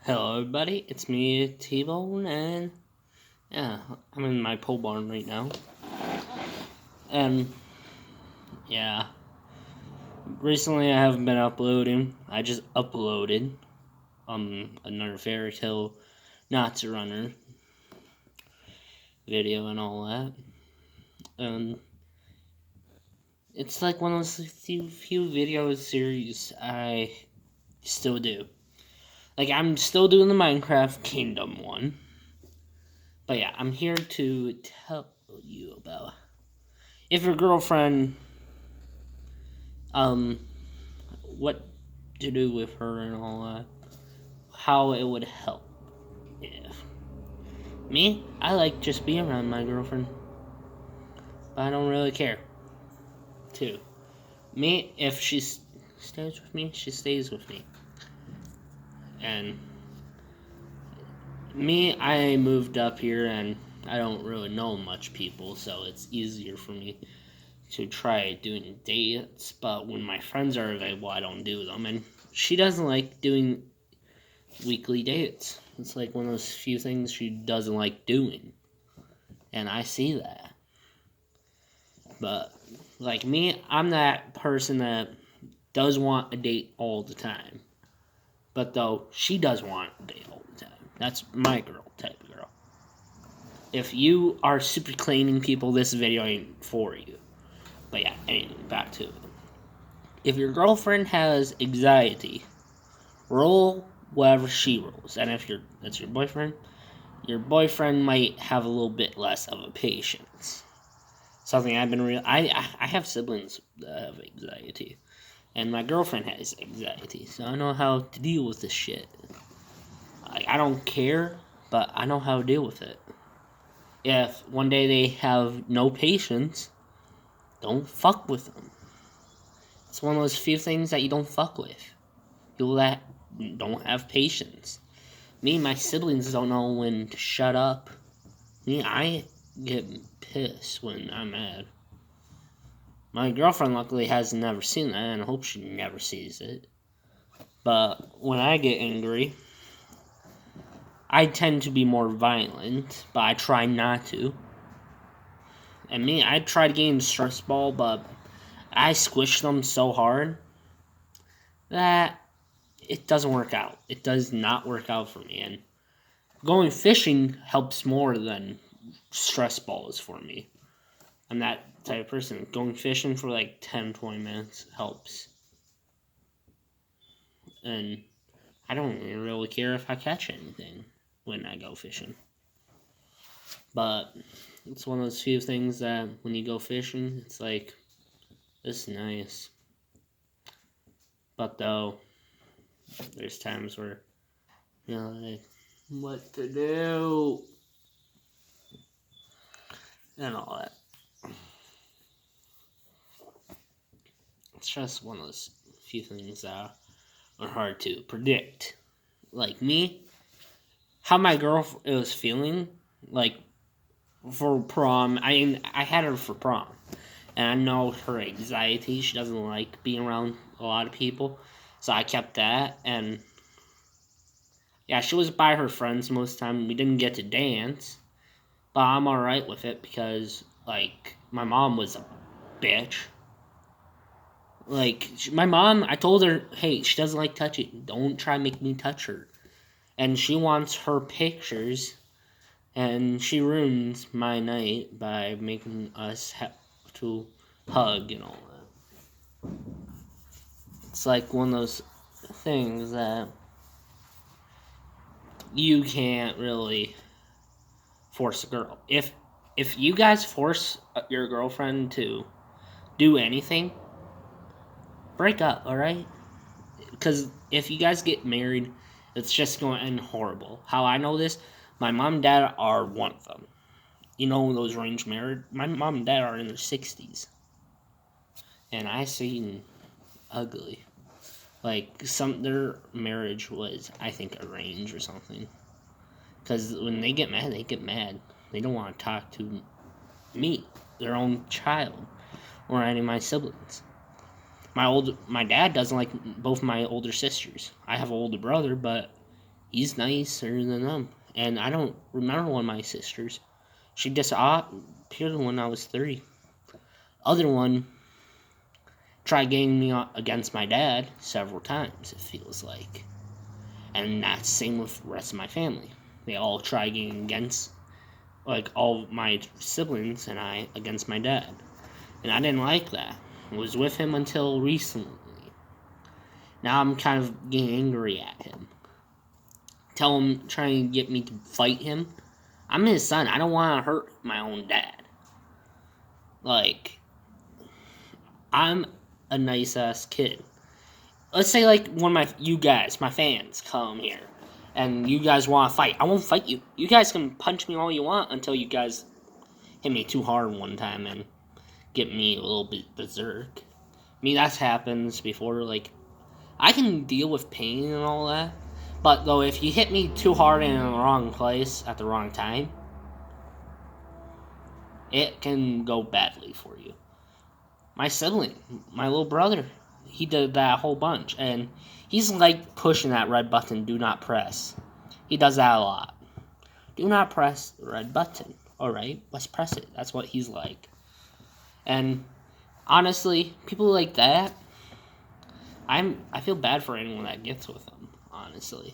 Hello, everybody. It's me, T-Bone, and yeah, I'm in my pole barn right now. And yeah, recently I haven't been uploading. I just uploaded another Fairy Tale Nazi Runner video and all that. And it's like one of those few video series I still do. Like, I'm still doing the Minecraft Kingdom one. But yeah, I'm here to tell you about if your girlfriend, what to do with her and all that, how it would help. If me, I like just being around my girlfriend, but I don't really care. Too. Me, if she stays with me, she stays with me. And me, I moved up here and I don't really know much people, so it's easier for me to try doing dates. But when my friends are available, I don't do them. And she doesn't like doing weekly dates. It's like one of those few things she doesn't like doing. And I see that. But, like me, I'm that person that does want a date all the time. But though, she does want a date all the time. That's my girl type of girl. If you are super cleaning people, this video ain't for you. But yeah, anyway, back to it. If your girlfriend has anxiety, roll whatever she rolls. And if that's your boyfriend might have a little bit less of a patience. Something I've been I have siblings that have anxiety, and my girlfriend has anxiety, so I know how to deal with this shit. I don't care, but I know how to deal with it. If one day they have no patience, don't fuck with them. It's one of those few things that you don't fuck with. People that don't have patience. Me and my siblings don't know when to shut up. Me, I get pissed when I'm mad. My girlfriend luckily has never seen that, and I hope she never sees it. But when I get angry, I tend to be more violent, but I try not to. And me, I tried getting stress ball, but I squish them so hard that it doesn't work out. It does not work out for me, and going fishing helps more than stress balls for me. I'm that type of person. Going fishing for like 10-20 minutes helps. And I don't really care if I catch anything when I go fishing. But it's one of those few things that when you go fishing, it's like, this is nice. But though, there's times where, like, what to do? And all that. It's just one of those few things that are hard to predict. Like me, how my girl was feeling, like, for prom. I had her for prom. And I know her anxiety. She doesn't like being around a lot of people. So I kept that. And yeah, she was by her friends most of the time. We didn't get to dance. But I'm alright with it because, like, my mom was a bitch. Like, my mom, I told her, hey, she doesn't like touching. Don't try to make me touch her. And she wants her pictures. And she ruins my night by making us have to hug and all that. It's like one of those things that you can't really force a girl. If you guys force your girlfriend to do anything, break up, alright? Because if you guys get married, it's just going to end horrible. How I know this, my mom and dad are one of them. You know those arranged marriage? My mom and dad are in their 60s. And I seen ugly. Like, their marriage was, I think, arranged or something. Because when they get mad, they get mad. They don't want to talk to me, their own child, or any of my siblings. My dad doesn't like both my older sisters. I have an older brother, but he's nicer than them. And I don't remember one of my sisters. She disappeared when I was 3. Other one tried getting me against my dad several times, it feels like. And that's the same with the rest of my family. They all try getting against, like, all my siblings and I against my dad. And I didn't like that. I was with him until recently. Now I'm kind of getting angry at him. Tell him, trying to get me to fight him. I'm his son. I don't want to hurt my own dad. Like, I'm a nice ass kid. Let's say, like, one of you guys, my fans, come here, and you guys want to fight. I won't fight you. You guys can punch me all you want until you guys hit me too hard one time and get me a little bit berserk. I mean, that happens before. Like, I can deal with pain and all that, but though if you hit me too hard in the wrong place at the wrong time, it can go badly for you. My sibling, my little brother, he did that a whole bunch, and he's like pushing that red button, do not press. He does that a lot. Do not press the red button. Alright, let's press it. That's what he's like. And honestly, people like that, I feel bad for anyone that gets with them, honestly.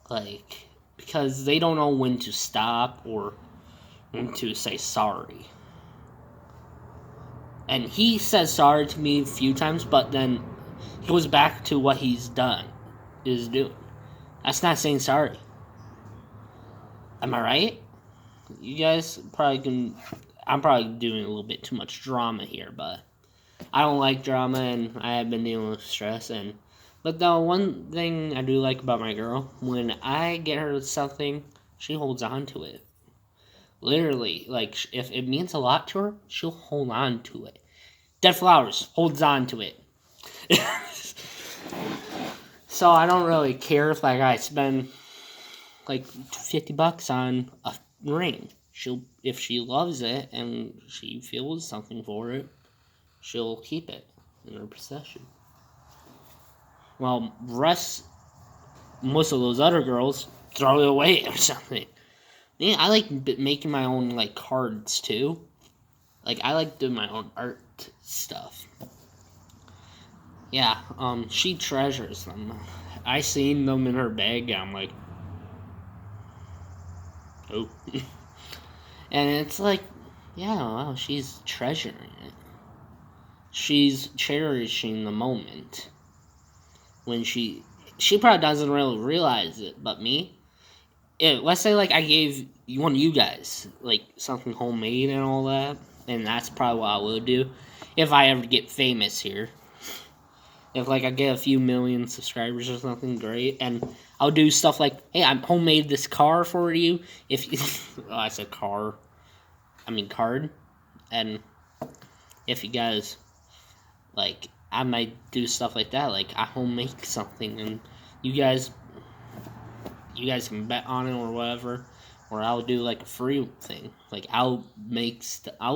Like, because they don't know when to stop or when to say sorry. And he says sorry to me a few times, but then he goes back to what he's doing. That's not saying sorry. Am I right? You guys probably can. I'm probably doing a little bit too much drama here, but I don't like drama, and I have been dealing with stress. But the one thing I do like about my girl, when I get her something, she holds on to it. Literally, like, if it means a lot to her, she'll hold on to it. Dead Flowers holds on to it. So I don't really care if, like, I spend like $50 on a ring. If she loves it and she feels something for it, she'll keep it in her possession. Well, most of those other girls throw it away or something. Yeah, I like making my own, like, cards too. Like, I like doing my own art stuff. Yeah, she treasures them. I seen them in her bag, and I'm like, oh. And it's like, yeah, wow, she's treasuring it. She's cherishing the moment. When she probably doesn't really realize it, but me, let's say, like, I gave one of you guys, like, something homemade and all that, and that's probably what I will do if I ever get famous here. If, like, I get a few million subscribers or something, great, and I'll do stuff like, hey, I homemade this car for you. Oh, I said car. I mean card. And if you guys, like, I might do stuff like that. Like, I homemade something, and you guys can bet on it or whatever. Or I'll do, like, a free thing. Like, I'll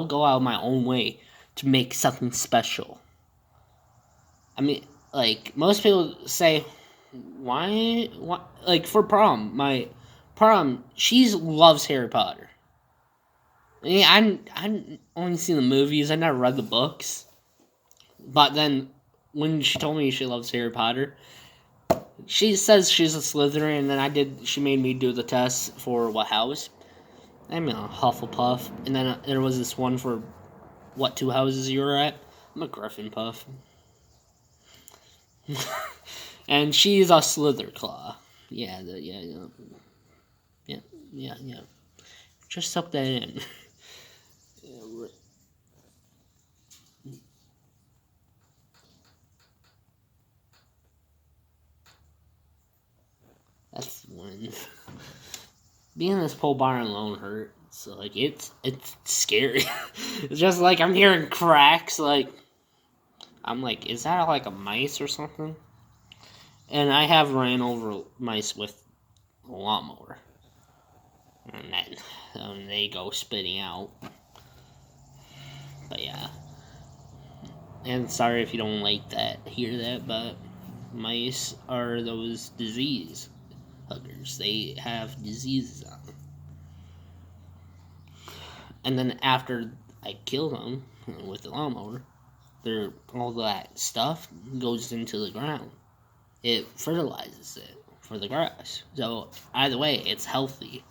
go out of my own way to make something special. I mean, like, most people say, why, like, for my prom, she loves Harry Potter. I mean, I only seen the movies, I never read the books. But then, when she told me she loves Harry Potter, she says she's a Slytherin, and she made me do the test for what house. I'm a Hufflepuff, and then there was this one for what 2 houses you were at. I'm a Gryffindor. And she's a Slytherclaw. Yeah. Just suck that in. That's one. Being in this pole barn alone hurt. So, like, it's scary. It's just like I'm hearing cracks. Like, I'm like, is that like a mice or something? And I have ran over mice with a lawnmower. And then they go spitting out. But yeah. And sorry if you don't hear that, but mice are those disease huggers. They have diseases on them. And then after I kill them with the lawnmower, all that stuff goes into the ground. It fertilizes it for the grass. So either way, it's healthy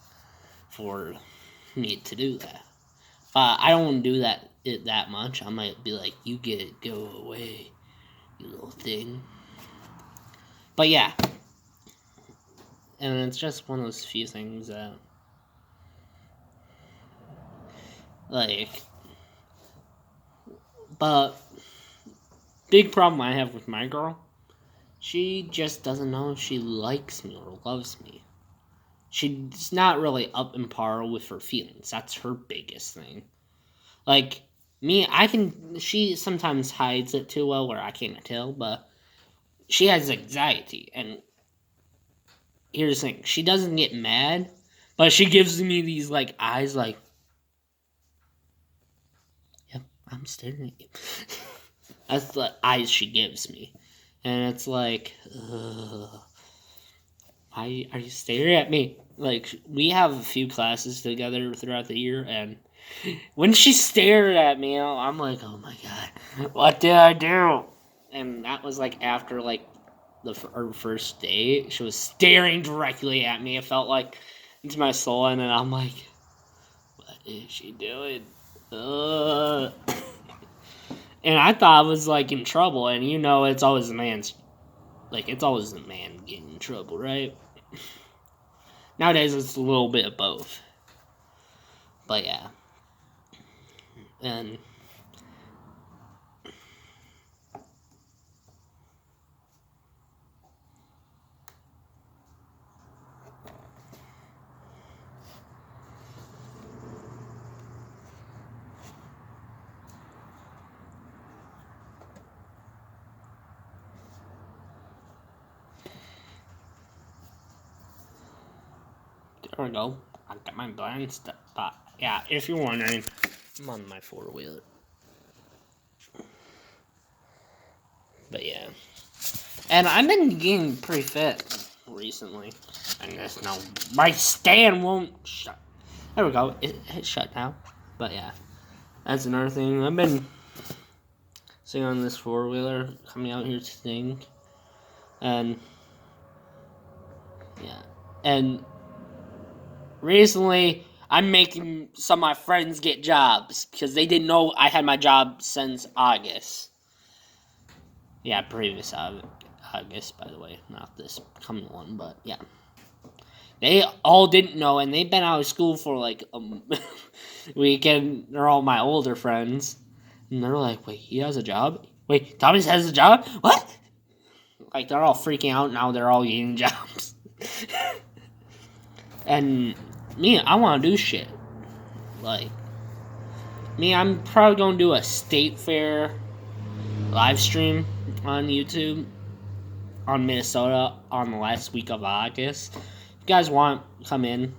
for me to do that. I don't do that much. I might be like, you go away, you little thing. But yeah. And it's just one of those few things that, but big problem I have with my girl, she just doesn't know if she likes me or loves me. She's not really up in par with her feelings. That's her biggest thing. Like, me, she sometimes hides it too well where I can't tell, but she has anxiety. And here's the thing, she doesn't get mad, but she gives me these, eyes, yep, I'm staring at you. That's the eyes she gives me. And it's like, why are you staring at me? We have a few classes together throughout the year, and when she stared at me, I'm like, oh my god, what did I do? And that was after our first date. She was staring directly at me. It felt like into my soul, and then I'm like, what is she doing? And I thought I was in trouble, and it's always the man's, it's always the man getting in trouble, right? Nowadays it's a little bit of both. But yeah. And there we go. I got my blind stuff. But yeah, if you're wondering, I'm on my 4-wheeler. But yeah. And I've been getting pretty fit recently. And just no, my stand won't shut. There we go. It's shut now. But yeah. That's another thing. I've been sitting on this 4-wheeler, coming out here to sing. And yeah. And recently, I'm making some of my friends get jobs because they didn't know I had my job since August. Yeah, previous August, by the way, not this coming one, but yeah. They all didn't know, and they've been out of school for a week, and they're all my older friends. And they're like, wait, he has a job? Wait, Thomas has a job? What? They're all freaking out now, they're all getting jobs. And me, I want to do shit. I'm probably going to do a state fair live stream on YouTube on Minnesota on the last week of August. If you guys want to come in,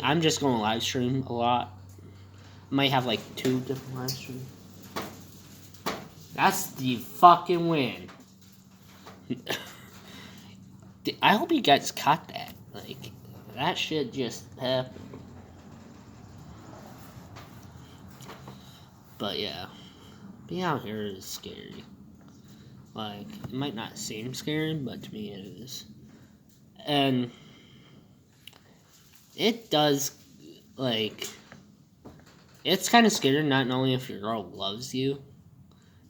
I'm just going to live stream a lot. Might have 2 different live streams. That's the fucking win. I hope you guys caught that. That shit just happened. But yeah, being out here is scary. It might not seem scary, but to me it is. And it does, it's kind of scary not knowing if your girl loves you.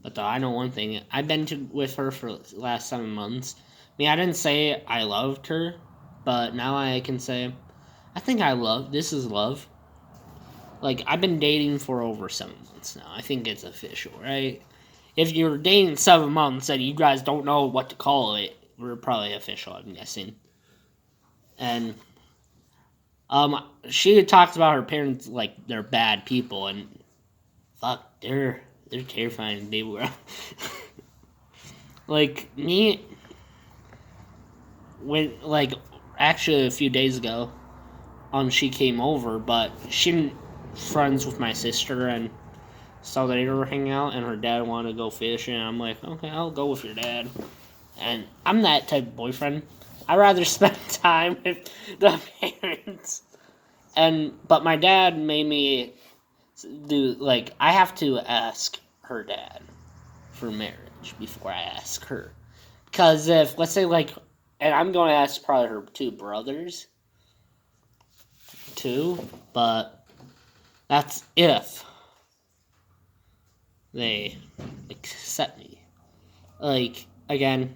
But I know one thing, I've been with her for the last 7 months. I didn't say I loved her, but now I can say, I think this is love. I've been dating for over 7 months now. I think it's official, right? If you're dating 7 months and you guys don't know what to call it, we're probably official, I'm guessing. And, she talks about her parents they're bad people, and fuck, they're terrifying to be around. Me, when, actually a few days ago, she came over, but she friends with my sister, and so they were hanging out, and her dad wanted to go fishing, and I'm like, okay, I'll go with your dad. And I'm that type of boyfriend. I'd rather spend time with the parents. But my dad made me do, like, I have to ask her dad for marriage before I ask her. Because if, let's say, like, and I'm going to ask probably her two brothers too, but that's if they accept me. Like, again,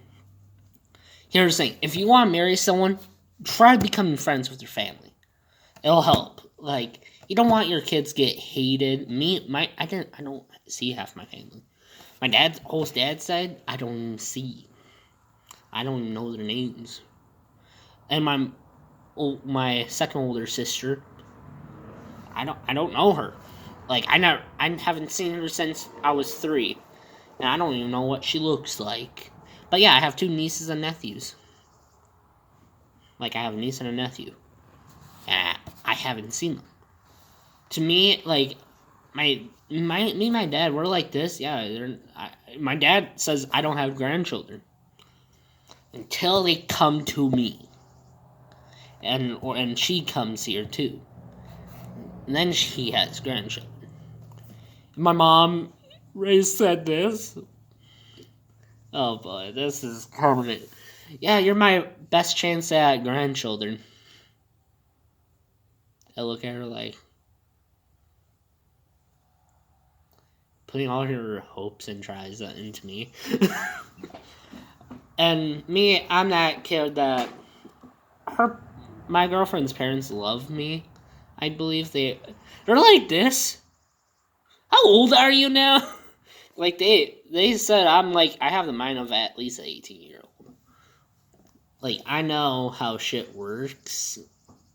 here's the thing. If you want to marry someone, try becoming friends with your family. It'll help. Like, you don't want your kids get hated. I don't see half my family. My whole dad's side, I don't even see. I don't even know their names. And my second older sister, I don't know her. Like, I haven't seen her since I was 3, and I don't even know what she looks like. But yeah, I have 2 nieces and nephews. Like, I have a niece and a nephew, and I haven't seen them. To me, like, me and my dad, we're like this. Yeah, my dad says I don't have grandchildren until they come to me, and she comes here too, and then she has grandchildren. My mom said this. Oh boy, this is permanent. Yeah, you're my best chance at grandchildren. I look at her like, putting all her hopes and tries into me. And me, I'm that kid that my girlfriend's parents love me. I believe they're like this. How old are you now? Like they said I'm like, I have the mind of at least an 18-year-old. Like, I know how shit works.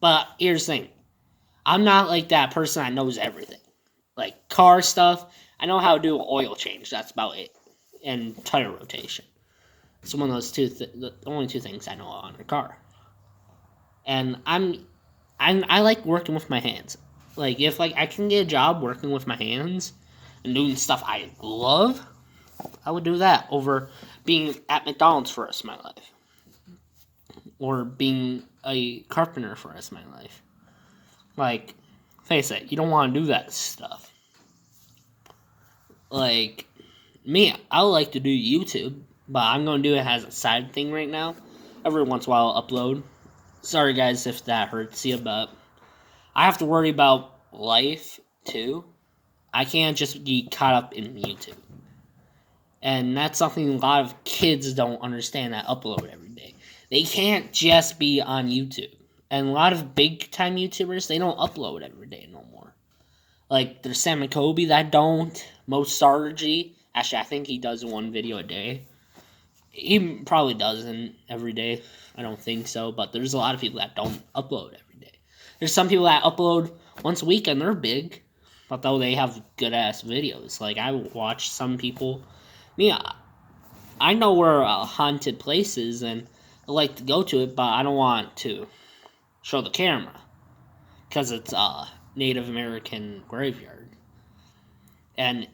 But here's the thing. I'm not like that person that knows everything. Like car stuff, I know how to do an oil change. That's about it. And tire rotation. It's one of those the only 2 things I know on a car. And I like working with my hands. Like, if like I can get a job working with my hands and doing stuff I love, I would do that over being at McDonald's for the rest of my life. Or being a carpenter for the rest of my life. Like, face it, you don't want to do that stuff. Like, me, I would like to do YouTube, but I'm going to do it as a side thing right now. Every once in a while I'll upload. Sorry guys if that hurts you, but I have to worry about life too. I can't just be caught up in YouTube. And that's something a lot of kids don't understand that upload every day. They can't just be on YouTube. And a lot of big time YouTubers, they don't upload every day no more. Like, there's Sam McCoby that don't. Mo Sargi. Actually, I think he does 1 video a day. He probably doesn't every day. I don't think so. But there's a lot of people that don't upload every day. There's some people that upload once a week and they're big. But though they have good-ass videos. Like, I watch some people. I know where haunted places and I like to go to it. But I don't want to show the camera. Because it's a Native American graveyard. And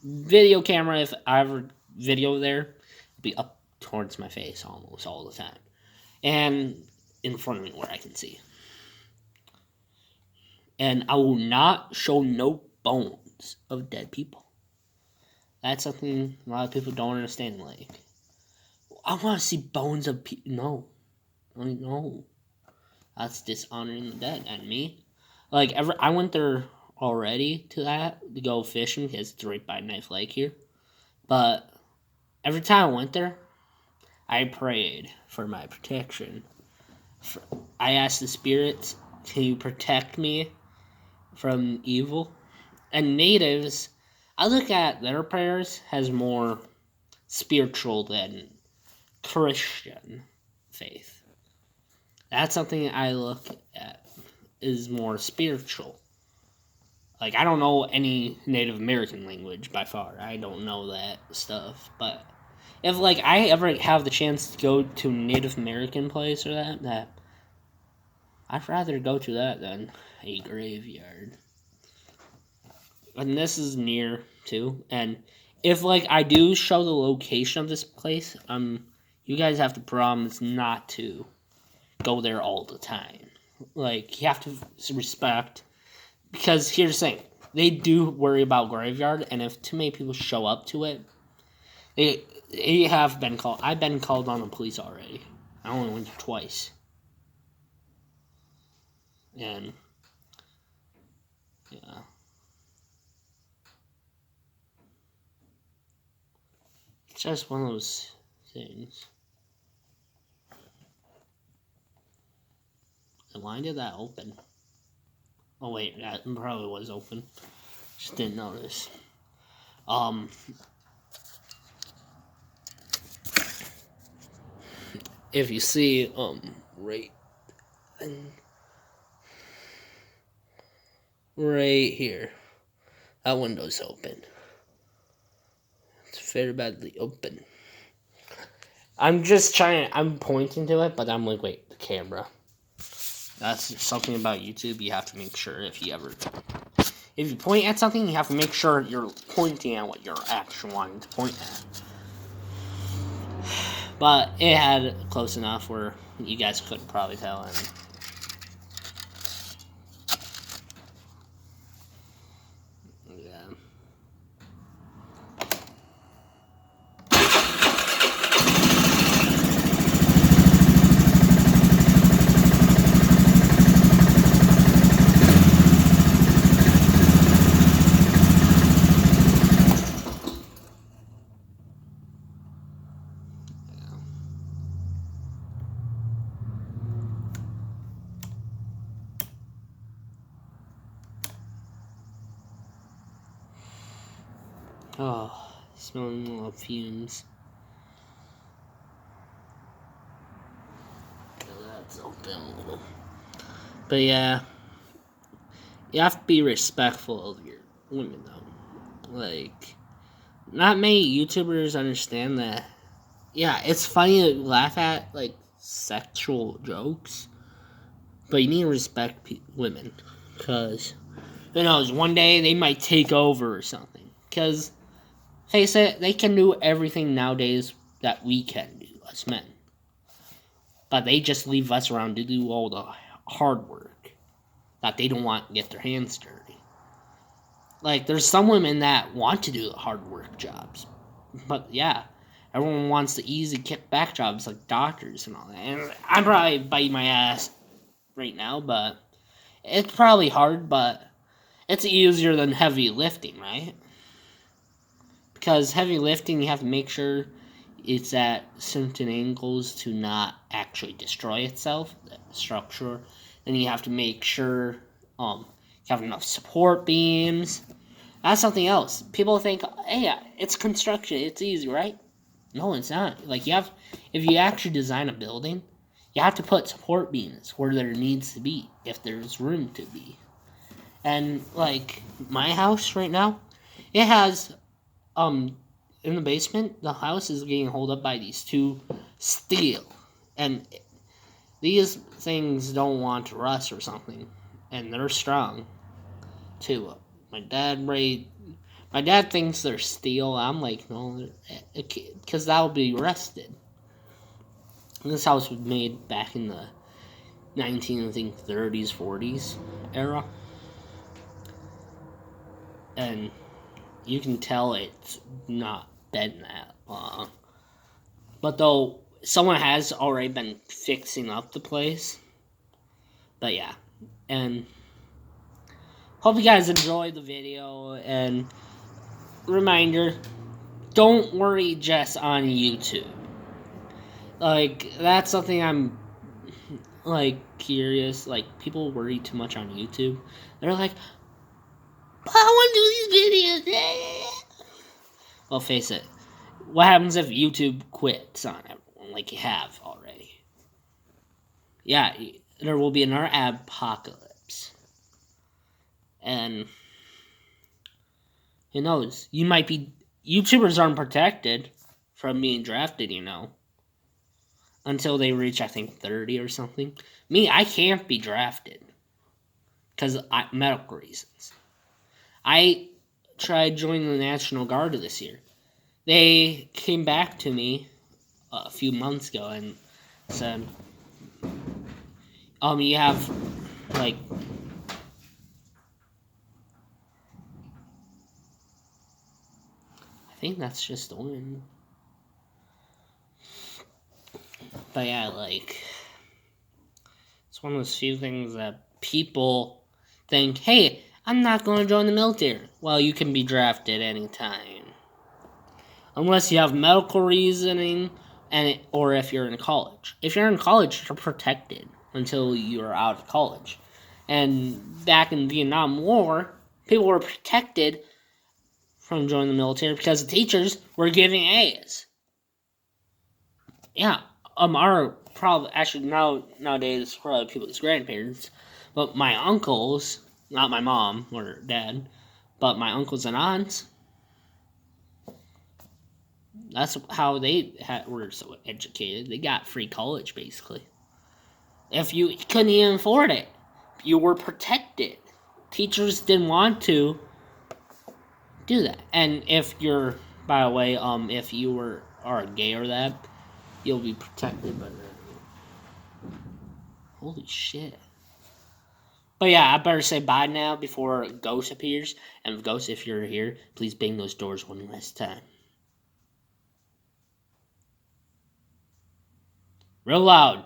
video camera, if I ever video there, be up towards my face almost all the time. And in front of me where I can see. And I will not show no bones of dead people. That's something a lot of people don't understand. Like, I want to see bones of people. No. No. That's dishonoring the dead. And me, like, I went there already to go fishing because it's right by Knife Lake here. But every time I went there, I prayed for my protection. I asked the spirits, can you protect me from evil? And natives, I look at their prayers as more spiritual than Christian faith. That's something I look at is more spiritual. Like, I don't know any Native American language by far. I don't know that stuff. But if, like, I ever have the chance to go to a Native American place or that I'd rather go to that than a graveyard. And this is near, too. And if, like, I do show the location of this place, you guys have to promise not to go there all the time. Like, you have to respect, because here's the thing, they do worry about graveyard, and if too many people show up to it, they have been called. I've been called on the police already. I only went twice. And, yeah. It's just one of those things. And why did that open? Oh wait, that probably was open. Just didn't notice. If you see, right here, that window's open. It's very badly open. I'm pointing to it, but I'm like, wait, the camera. That's something about YouTube. You have to make sure if you point at something, you have to make sure you're pointing at what you're actually wanting to point at. But it had close enough where you guys couldn't probably tell. And yeah. Oh, smelling little fumes. That's open a little. But yeah, you have to be respectful of your women, though. Like, not many YouTubers understand that. Yeah, it's funny to laugh at, like, sexual jokes, but you need to respect women. Because, who knows, one day they might take over or something. Because, face it, they can do everything nowadays that we can do as men. But they just leave us around to do all the hard work that they don't want to get their hands dirty. Like, there's some women that want to do the hard work jobs. But, yeah, everyone wants the easy kickback jobs like doctors and all that. And I'm probably biting my ass right now, but it's probably hard, but it's easier than heavy lifting, right? Because heavy lifting, you have to make sure it's at certain angles to not actually destroy itself, the structure. Then you have to make sure you have enough support beams. That's something else. People think, hey, it's construction, it's easy, right? No, it's not. Like, if you actually design a building, you have to put support beams where there needs to be, if there's room to be. And, like, my house right now, it has, in the basement, the house is getting held up by these two steel. And these things don't want to rust or something. And they're strong, too. My dad thinks they're steel. I'm like, no, because that'll be rusted. This house was made back in the 30s, 40s era. And you can tell it's not been that long. But though, someone has already been fixing up the place. But yeah, and hope you guys enjoyed the video, and reminder, don't worry just on YouTube. Like, that's something I'm, like, curious. Like, people worry too much on YouTube. They're like, but I want to do these videos. Well, face it. What happens if YouTube quits on everyone, like you have already? Yeah, there will be another apocalypse. And who knows? YouTubers aren't protected from being drafted, until they reach, I think, 30 or something. Me, I can't be drafted because medical reasons. I tried joining the National Guard this year. They came back to me a few months ago and said, you have, like, I think that's just the wind. But yeah, like, it's one of those few things that people think, hey, I'm not going to join the military. Well, you can be drafted anytime. Unless you have medical reasoning, or if you're in college. If you're in college, you're protected until you're out of college. And back in the Vietnam War, people were protected from joining the military because the teachers were giving A's. Yeah, our probably actually nowadays probably people's grandparents, but my uncles, not my mom or dad, but my uncles and aunts. That's how they were so educated. They got free college basically. If you couldn't even afford it, you were protected. Teachers didn't want to do that. And if you're, by the way, if you are gay or that, you'll be protected by that. Holy shit. But yeah, I better say bye now before Ghost appears. And Ghost, if you're here, please bang those doors one last time. Real loud.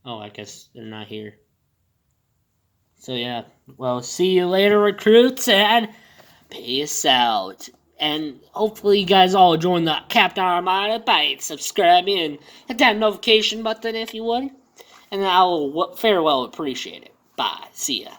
Oh, I guess they're not here. So yeah, well, see you later, recruits, and peace out. And hopefully you guys all join the Captain Armada by subscribing and hit that notification button if you would. And I will farewell appreciate it. Bye. See ya.